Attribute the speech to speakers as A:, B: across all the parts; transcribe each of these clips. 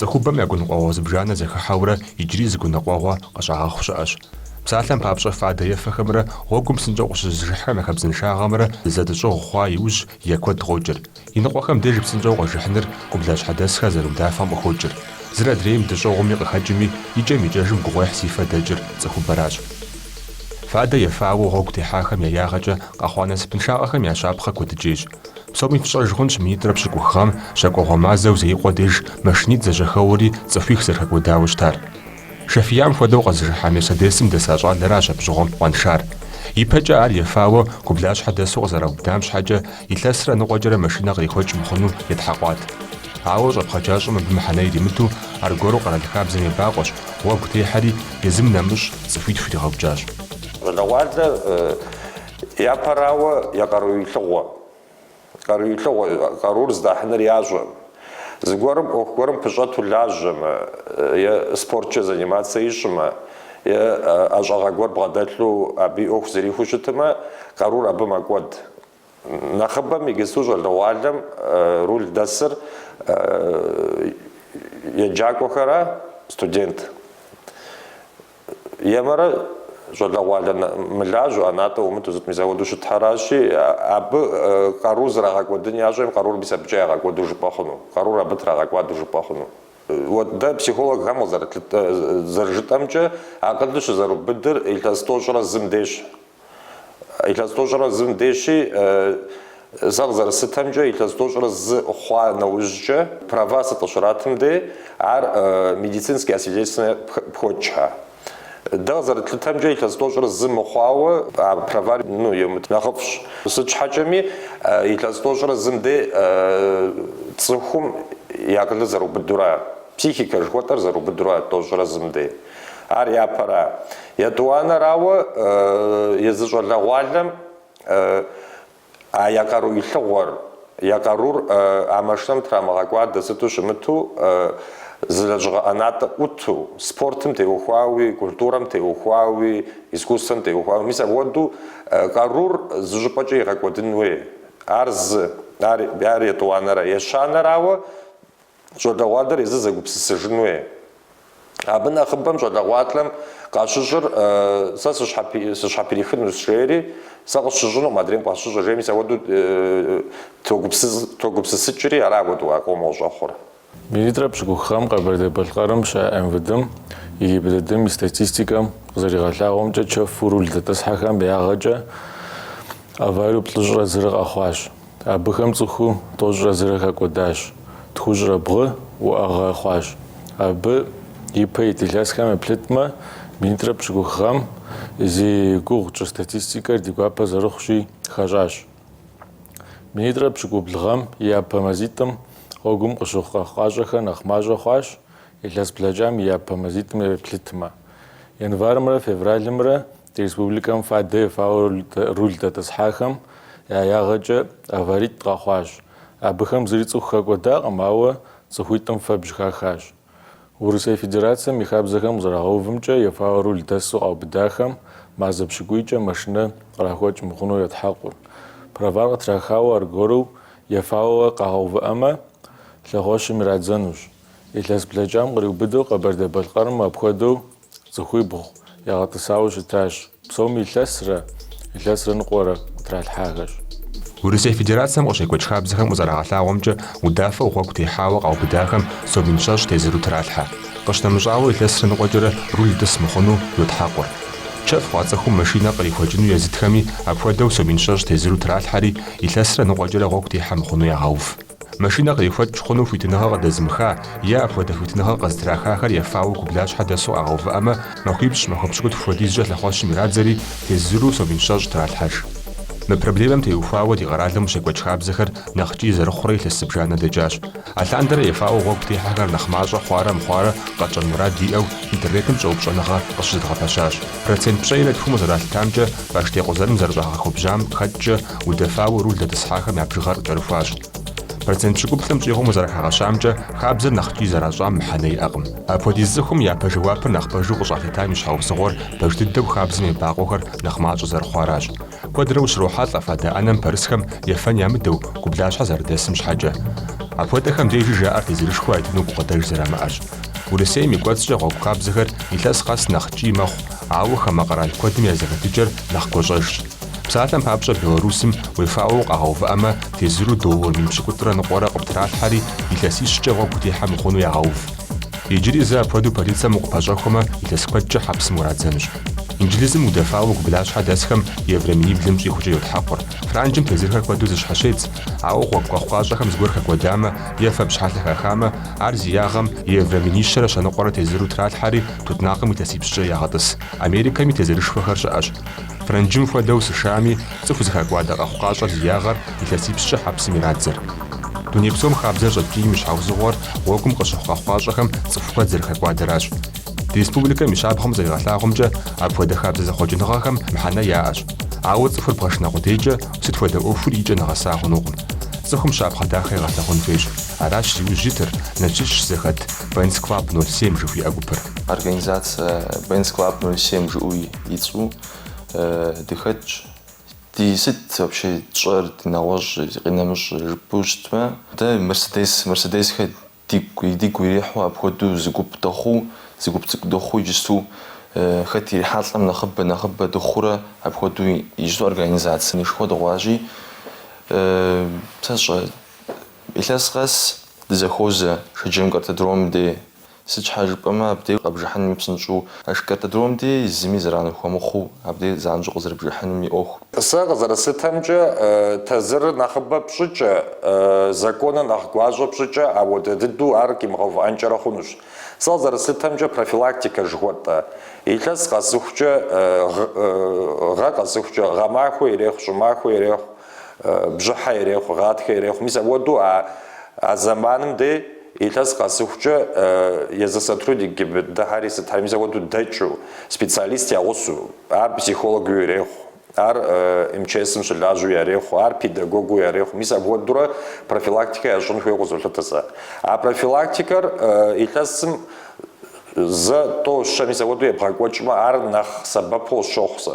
A: Цӏыхубэм я гуныкъуэгъуэ зыбжанэ зэхыхьэурэ иджыри зы гуныкъуэгъуэ къыщӏагъэхъу щыӏэщ. Псалъэм папщӏэ фадэ ефэхэмрэ гъуэгум псынщӏэу къыщызыжыхьхэм я хъарзыншагъэмрэ зэдыщӏыгъу хъуа иужь е куэд къокӏыр. И ныкъуэхэм деж псынщӏэу къэжыхьыныр къублащхьэдэсхэр зэрыудафэм къыхокӏыр. Зыр адрейм дыщӏыгъуми къыхэкӏми икӏэм икӏэжым гугъуехь зи фэ дэкӏыр цӏыхубэращ. Фадэ ефауэ гъуэгу техьахэм я ягъэкӏэ къэхъуа насыпыншагъэхэм я щапхъэ куэдыкӏейщ. Псоми фщӏэж хъунщ минитӏрэ пщыкӏух гъэм щакӏуэгъуэ мазэу зеикъуэ деж машинитӏ зэжьэхэуэри цӏыхуих зэрыхэкӏуэдауэ щытар. Шэфиям хуэдэу къэзыжыхьа Мерседесым дэса щӏалэращ абжьыгъуэм къуэншар. ИпэкӀэ ар ефауэ гублащхьэ дэсу къызэраубыдам щхьэкӀэ илъэсрэ ныкъуэкӀэрэ машинэ кърихуэкӀ мыхъуну етхьэкъуат. Ауэ щӀэпхъэкӀащӀэм абы мыхьэнэ иримыту аргуэру къэрал хабзэм ебакъуэщ, гъуэгу техьэри езым нэмыщӀ цӀыхуитху иригъэукӀащ.
B: Щӏалэгъуалэ япэрауэ я къарууилъыгъуэ, къарур здахьыныр ящӏэ. Зыгуэрым ӏуэху гуэрым пыщӏэту лажьэмэ, е спортчэ занимацэ ищӏмэ, е ӏэщӏагъэ гуэр бгъэдэлъу абы и ӏуэху зэрихуэ щытымэ, къарур абы мэкӏуэд. Нэхъыбэм игъысу щӏалэгъуалэм рул дэсыр еджакӏуэхэра, студент. Емэрэ щӏалэгъуалэ мылажьэу, ӏэнатӏэ умыту зыт мис ауэдэу щытхьэращи, абы къару зэрагъэкӏуэдын ящӏэм, къарур мис абыкӏэ ягъэкӏуэду жыпӏэ хъуну, къарур абы трагъэкӏуаду жыпӏэ хъуну. Дэ психологхэм зэрыжытӏэмкӏэ акъылу щызэрыубыдыр илъэс тӏощӏрэ зым деж. Илъэс тӏощӏрэ зым дежи сэ къызэрысытымкӏэ илъэс тӏощӏрэ зы хъуа нэужькӏэ права сытӏыщратым де ар медицинское освидетельствование пхочхьэ. Дэ къызэрытлъытэмкӏэ илъэс тӏощӏрэ зы мыхъуауэ а правар нэхъыфӏщ. Сыт щхьэкӏэми илъэс тӏощӏрэ зым де цӏыхум и акъылыр зэрыубыдурэ, психикэ жыхуэтӏэр зэрыубыдурэ тӏощӏрэ зым де. Ар япэра. Етӏуанэрауэ езы щӏалэгъуалэм я къарууилъыгъуэр, я къарур а машинэм трамыгъэкӏуадэ сыту щымыту зы лэжьыгъэ ӏэнатӏэ ӏуту, спортым теухуауи, культурэм теухуауи, искусствэм теухуауи, мис апхуэдэу къарур зы щӏыпӏэкӏэ игъэкӏуэдын хуей. Ар зы, ар етӏуанэрэ. Ещанэрауэ щӏалэгъуалэр езы зэгупсысыжын хуей. Абы нэхъыбэм щӏалэгъуалэм къащыщӏыр сэ сыщхьэпирихыну сжери, сэ къысщыщӏыну адрейм къащыщӏыр жери, мис апхуэдэу тогупсысыкӏри ара хуэдэу къомэ къыщӏэхъур.
C: Минитӏрэ пщыкӏуххэм Къэбэрдей-Балъкъэрым щыӏэ МВДым и ГИБДДым и статистикэм къызэригъэлъагъуэмкӏэ чэфу рул дэтэсхьэхэм ягъэкӏэ аварию плӏыщӏрэ зырэ къэхъуащ. Абыхэм цӏыхуу тӏощӏрэ зырэ хэкӏуэдащ. Тхущӏрэ бгъы уӏэгъэ хъуащ. Абы ипэ ит илъэсхэм еплъытмэ, минитӏрэ пщыкӏуххэм зи гугъукӏэ статистикэр ди гуапэ зэрыхъущи хэщӏащ. Минитӏрэ пщыкӏублгъэм и япэ мазитӏым гъуэгум къыщыхъу къэхъуащӏэхэр нэхъ мащӏэ хъуащ, илъэс блэкӏам и япэ мазитӏым еплъытмэ. Январымрэ февралымрэ ди республикэм фадэ ефауэ рул дэтӏысхьахэм я ягъэкӏэ аваритӏ къэхъуащ. Абыхэм зыри цӏыху хэкӏуэдакъым, ауэ цӏыхуитӏым фэбжь хахащ. Урысей Федерацием и хабзэхэм къызэрагъэувымкӏэ ефауэ рул дэсу къаубыдахэм мазэ пщыкӏуийкӏэ машинэ кърахуэкӏ мыхъуну етхьэкъур. Правар къытрахауэ аргуэру ефауэ къагъэувыӏэмэ, лъэгъуэщым ирадзэнущ. Илъэс блэкӏам къриубыдэу Къэбэрдей-Балъкъэрым апхуэдэу цӏыхуибгъу ягъэтӏысауэ щытащ. Псоми илъэсрэ ныкъуэрэ къытралъхьахэщ.
A: Урысей Федерацием къыщекӏуэкӏ хабзэхэм къызэрагъэлъагъуэмкӏэ удафэу гъуэгу техьауэ къаубыдахэм сом щэщӏ тезыру тралъхьэ. Къыщтэмыщӏауэ илъэсрэ ныкъуэкӏэрэ рул дыс мыхъуну йотхьэкъур. Чэф хъуа цӏыхум машинэ кърихуэкӏыну езытхэми апхуэдэу сом щэщӏ тезыру тралъхьэри илъэсрэ ныкъуэкӏэрэ гъуэгу техьэ мыхъуну ягъэув. Машинэ кърихуэкӏ хъуну хуитыныгъэ къыдэзымыха е апхуэдэ хуитыныгъэ къэзытрахахэр ефауэ гублащхьэ дэсу къагъэувыӏэмэ, махуипщӏ, махуэпщыкӏут хуэдизкӏэ лъэхъуэщым ирадзэри тезыру сом щэщӏ тралъхьэж. Мы проблемэм теухуауэ ди къэралым ущекӏуэкӏ хабзэхэр нэхъкӏи зэрыхъурэ илъэс зыбжанэ дэкӏащ. Алъандэрэ ефауэ гъуэгу техьэхэр нэхъ мащӏэ хъуарэ мыхъуарэ къэкӏэн мурад диӏэу интернетым щӏэупщӏэныгъэ къыщызэдгъэпэщащ. Процент пщӏейрэ тхум къызэралъытамкӏэ башдей къузэрым зэрыщӏагъэхуэбжьам хэкӏкӏэ удэфауэ рул дэтӏысхьахэм я бжыгъэр кӏэрыхуащ. Процент щӏыгуплӏым щӏигъум къызэрахагъэщамкӏэ хабзэр нэхъкӏи зэращӏам мыхьэнэ иӏэкъым. Апхуэдиз цӏыхум япэ жэуапыр нэхъ пэжу къыщӏалъытам и щхьэусыгъуэр пэж дыдэу хабзэм и бакъуэхэр нэхъ мащӏэ зэрыхъуаращ. Куэдрэ ущрохьэлӏэ фадэ ӏэнэм пэрысхэм ефэн ямыдэу гублащхьэ зэрыдэсым щхьэкӏэ. Апхуэдэхэм дежи жаӏэр тезырышхуэ айтыну гукъыдэж зэрамыӏэщ. Урысейм и кӏуэцӏкӏэ гъуэгу хабзэхэр илъэс къэс нэхъ кӏий мэхъу, ауэ хамэ къэрал куэдым я зэхэтыкӏэр нэхъ гуащӏэжщ. Псалъэм папщӏэ Белорусым уефауэу къагъэувыӏэмэ тезыру доллар мин пщыкӏутӏрэ ныкъуэрэ къыптралъхьэри илъэсищкӏэ гъуэгу утехьэ мыхъуну ягъэув. Иджыри зэ апхуэдэу полицием укъыпэщӏэхуэмэ илъэс куэдкӏэ хьэпсым урадзэнущ. Инджылызым удэфауэ гублащхьэ дэсхэм евроминиблым щӏихукӏэ йотхьэкъур. Франджым тезырхэр куэду зыщхьэщедз, ауэ гъуэгу къэхъуащӏэхэм зыгуэр хэкӏуэдамэ е фэ пщхьэлъэ хэхамэ, ар зи ягъэм евроминищэрэ щэныкъуэрэ тезыру тралъхьэри тутнакъым илъэсипщӏкӏэ ягъэтӏыс. Америкэми тезырышхуэхэр щыӏэщ. Франджым хуэдэу сышами, цӏыху зыхэкӏуадэ къэхъукъащӏэ зи ягъэр илъэсипщӏкӏэ хьэпсым ирадзэр. Дуней псом хабзэр щӏэткӏийм и щхьэузыгъуэр гъуэгум къыщыхъу къэхъуащӏэхэм цӏыху куэд зэрыхэкӏуадэрэщ. Ди республикэм и щабгъум зэригъэлъагъумкӏэ апхуэдэ хабзэ зэхъуэкӏыныгъэхэм мыхьэнэ яӏэщ. Ауэ цӏыхур бгъэшынэ къудейкӏэ сыт хуэдэ ӏуэхур икӏэ нэгъэса хъунукъым. Цӏыхум щапхъэ дахэ игъэлъэхъун хуейщ. Аращ зи ужь итыр нэчыщ зэхэт Benz Club 07 жыхуиӏэ гупыр.
D: Организация Benz Club 07 жыӏуи ицӏу дыхэтщ. Ди сыт вообще тщӏэр ди нэгъуэщӏ къинэмыщӏ жыпӏэу щытмэ, дэ Мерседесхэр дигу ирихьу апхуэдэу зы гуп цӏыкӏу дыхъуу иджысту хэт ирихьэлӏэм нэхъыбэ дыхъуурэ апхуэдэу иджысту организацие ишхуэ дыгъуащи, сэ сщӏэ илъэс къэс дызэхуозэ шэджэм картодром де. Сыт щхьэ жыпӏэмэ абдей къэбжыхьыным псынщӏэу аш картодром де зыми зэранэхуэмыхъуу абдей занщӏэу къызэрыбжыхьыным и ӏуэху.
B: Сэ къызэрысытымкӏэ тезырыр нэхъыбэ пщӏыкӏэ, законыр нэхъ гуащӏэ пщӏыкӏэ ауэдэ дыдэу ар къимыгъэувыӏэнкӏэрэ хъунущ. Сэ къызэрысытымкӏэ профилактикэ жыхуэтӏэ. Илъэс къэсыхукӏэ гъэ къэсыхукӏэ гъэмахуэ ирехъу, щӏымахуэ ирехъу, бжьыхьэ ирехъу, гъатхэ ирехъу. Мис ауэдэу а зэманым де илъэс къэсыхукӏэ езы сотрудник ГИБДДхьэри сытхьэри мис ауэдэу дэкӏыу специалист ягъусэу, ар психологыу ирехъу, ар МЧСым щылажьэу ярехъу, ар педагогыу ярехъу. Мис ауэдурэ профилактикэ ящӏын хуейуэ къызолъытэ сэ. А профилактикэр илъэсым зэ тӏощ щэ мис ауэдэу ебгъэкӏуэкӏмэ, ар нэхъ сэбэпу къысщохъу сэ.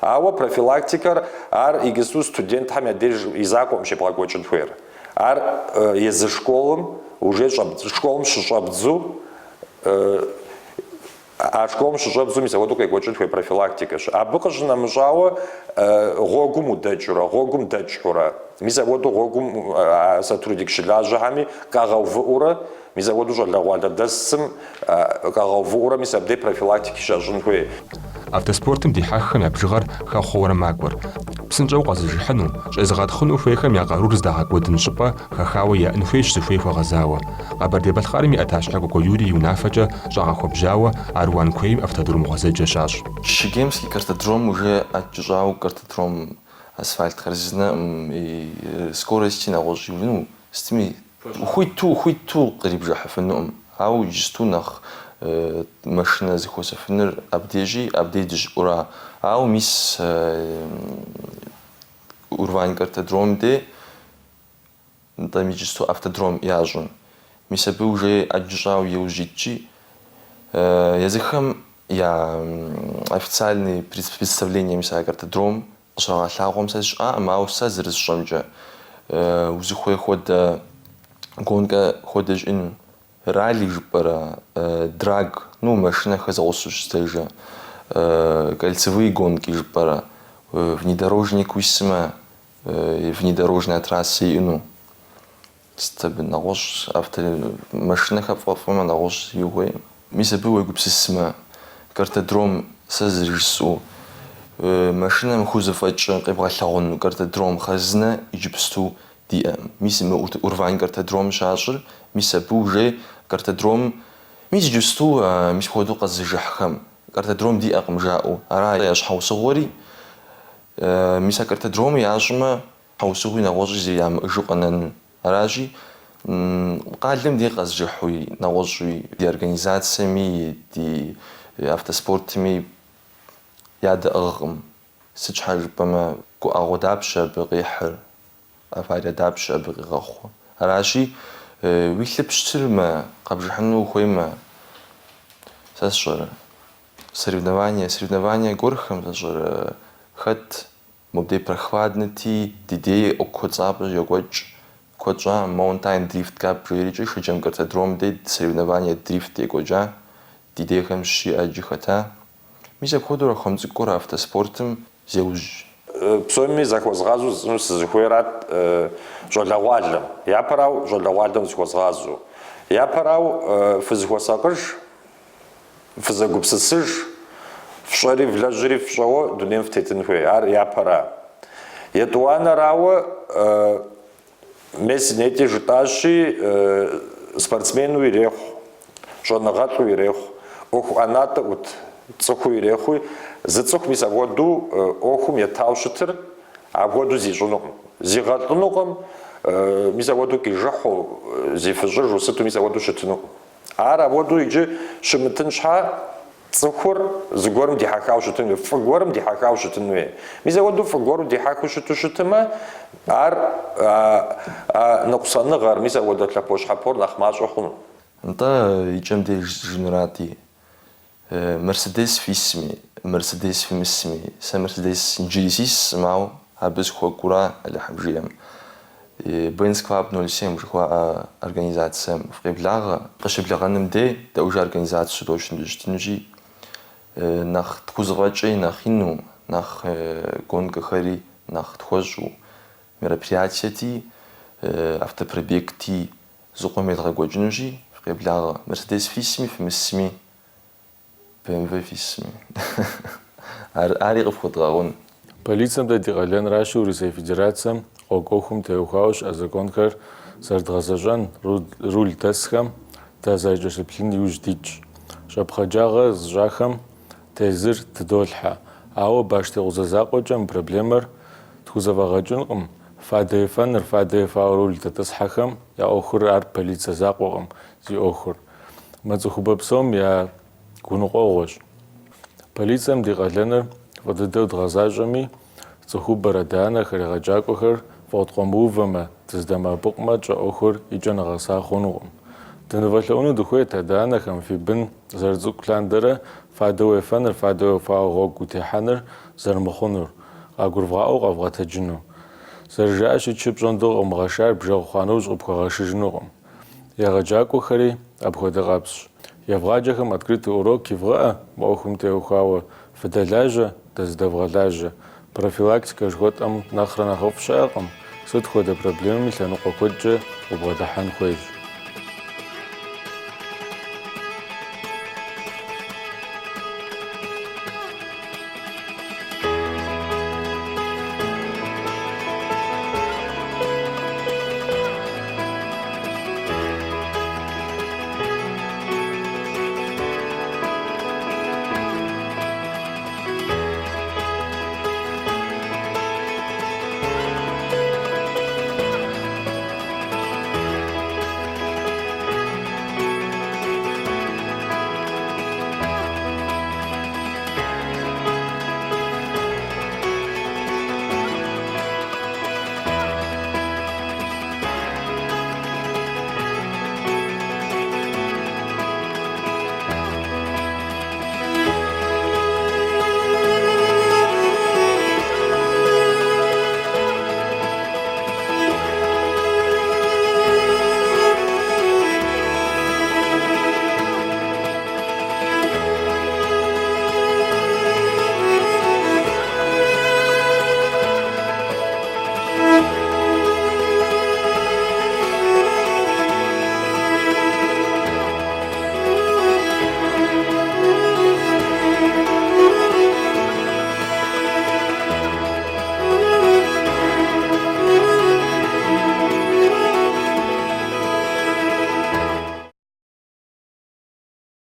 B: Ауэ профилактикэр ар игъысту студентхэм я деж и закъуэм щебгъэкӏуэкӏын хуейр. Ар езы школым уже школым щыщӏэбдзу, а школым щыщӏэбдзу мис ауэдэу къекӏуэкӏын хуей профилактикэщ. Абы къыщынэмыщӏауэ гъуэгум удэкӏыурэ, гъуэгум дэкӏыурэ, мис ауэдэу гъуэгум сотрудник щылажьэхьэми къагъэувыӏурэ, мис ауэдэу щӏалэгъуалэ дэсым къагъэувыӏурэ мис абдей профилактики щащӏын хуей.
A: Автоспортым дихьэххэм я бжыгъэр хэхъуэурэ макӏуэр. Псынщӏэу къэзыжыхьыну, щӏезыгъэтхъыну хуейхэм я къарур здагъэкӏуэдын щӏыпӏэ хэхауэ яӏын хуейщ зыхуей хуэгъэзауэ. Къэбэрдей-Балъкъэрым и ӏэтащхьэ Кӏуэкӏуэ Юрий и унафэкӏэ щӏагъэхуэбжьауэ Аруан куейм автодром гъуэзэджэ щащӏ.
D: Шыгемский картодром уже отчужал картодром асфальт корзина и скорости нэгъуэщӏ иуну стми хуиту кърибжыхьыфынуӏым. Ауэ иджысту нэхъ машинэ зыхуэсыфыныр абдей дыжьӏура. Ауэ мис Урвань картодром де там иджысту автодром ящӏын. Мис абы уже отчужал иужь итчи, езыхэм я официальные представления мис а картодром къыщрагъэлъагъуэм сэ сщӏаӏым, ауэ сэ зэрысщӏэмкӏэ узыхуей хуэдэ гонкэ хуэдэ щӏыну. Ралли жыпӏэрэ, драг, машинэхэр зэгъусэу щытежэ, кольцевые гонки жыпӏэрэ, внедорожник уисмэ, внедорожная трасса иӏэну. Стабы нэгъуэщӏ машинэхэр фӏэфӏмэ нэгъуэщӏ иухуей. Мис абы уегупсысмэ, картодром сэ зэрыжысӏэу машинэм хузэфӏэкӏэ къебгъэлъэгъуэну картодром хъарзынэ иджыпсту диӏэ. Мис мы Урвань картодром щащӏыр, мис абы уже картодром мис иджысту мис хуэдэу къэзыжыхьхэм картодром диӏэкъым жаӏэу. Ара я щхьэусыгъуэри мис а картодром ящӏмэ щхьэусыгъуи нэгъуэщӏи ямыӏэжу къэнэну. Аращи къалэм де къэзжыхьуи нэгъуэщӏи ди организациями, ди автоспортми ядэӏыгъкъым. Сыт щхьэ жыпӏэмэ гуӏэгъуэ дапщэ абы къехьыр, аварие дапщэ абы къигъэхъуэ. Аращи уи лъыпщтыр къэбжыхьыну ухуеймэ, сэ сщӏэрэ соревнования гуэрхэм сэ сщӏэрэ хэт мобдей прохладнэти ди дей ӏуэху хуэцӏапӏэ йокӏуэкӏ, куэдщӀа маунтайн дрифт кап жиӀэрикӀи шыджэм картодром дет соревнование дрифт екӀуэкӀа, ди дехэм щиӀэкӀи хэта. Мис апхуэдэу ахуэм цӀыкӀур автоспортым зеужь.
B: Псоми захуэзгъазу сызыхуейрат щӀалэгъуалэм. Япэрау щӀалэгъуалэм зыхуэзгъазу. Япэрау фызыхуэсакъыж, фызэгупсысыж, фщӀэри влэжьри фщӀэуэ дунейм фтетын хуей. Ар япэра. ЕтӀуанэрауэ Месси нети жытӀащи спортсмену ирехъу, щӀэныгъэлӀу ирехъу, Ӏуэху ӀэнатӀэ Ӏут цӀыхуу ирехъуи, зы цӀыху мис апхуэдэу Ӏуэхум етауэ щытыр апхуэдэу зищӀынукъым. ЗигъэлӀынукъым, мис апхуэдэу къижыхьу, зифыщӀыжу сыту мис апхуэдэу щытынукъым. Ар апхуэдэу иджы щымытын щхьа цӀыхур зыгуэрым дихьэхауэ щытын хуей, фӀы гуэрым дихьэхауэ щытын хуей. Мис апхуэдэу фӀы гуэру дихьэхыу щытымэ, ар ныкъусаныгъэр, мис апхуэдэ лъэпощхьэпор нэхъ мащӀэ хъуну.
D: НтӀэ икӀэм деж жынрати, Мерседес фисми, Мерседес фимысми, сэ Мерседес инджыри сисым, ауэ абы сыхуэкӀуэра Алыхьым жиӀэм. Benz Club 07 жыхуаӀэ организацием фкъеблагъэ. Къыщыблэгъэным де дэӀужь организацию щыдощын щытынущи, нэхъ тхузыфӀэкӀи, нэхъ ину, нэхъ гонкэхэри нэхъ тхуэщӀу мероприятиети, автопробегти зыкъуэм едгъэкӀуэкӀынущи, фкъеблагъэ. Мерседес фисми, фымысми, BMW фисми. Ари къыфхуэдгъэгъун.
C: Полицием дэ ди къалэнращи Урысей Федерацием къокӀуэхум теухуауэ щыӀэ законхэр зэрыдгъэзэщӀэн рул дэсхэм дэ зэрыкӀэлъыплъын иужь дикӀ. Щапхъэджагъэ зыщӀахэм тезыр тыдолъхьэ, ауэ баш теукъузэ закъуэкӀэ мы проблемэр тхузэфӀэгъэкӀынкъым. Фадэ ефэныр, фадэ ефауэ рул дэтӀысхьэхэм я Ӏуэхур ар полицэ закъуэкъым зи Ӏуэхур. Мы цӀыхубэ псом я гуныкъуэгъуэщ. Полицием ди къалэныр фӀы дыдэу дгъэзащӀэми, цӀыхубэр, адэ-анэхэр, егъэджакӀуэхэр фӀотӀкъуэмыувэмэ, дыздэмыӀэпыкъумэ, кӀэ Ӏуэхур икӀэ нэгъэса хъунукъым. ДыныфӀэлъэӀуну дыхуейт адэ-анэхэм фи бын зэрыцӀыкӀу лъандэрэ фадэу ефэныр, фадэу ефауэ гъуэгу утехьэныр зэрымыхъунур, къагурвгъаӀэу къэвгъэтэджыну. ЗэрыжаӀащи, чыпщӀэндэ къыумыгъэшар бжэгъу хъуа нэужь къыпхуэгъэшыжынукъым. ЕгъэджакӀуэхэри апхуэдэ къапщ. Евгъаджэхэм открытый урок ивгъэӀэ, мы Ӏуэхум теухуауэ фыдэлажьэ, дэздэвгъэлажьэ. Профилактикэ жыхуэтӀэм нэхърэ нэхъыфӀ щыӀэкъым. Сыт хуэдэ проблемами лъэныкъуэ куэдкӀэ къыбгъэдыхьэн хуейщ.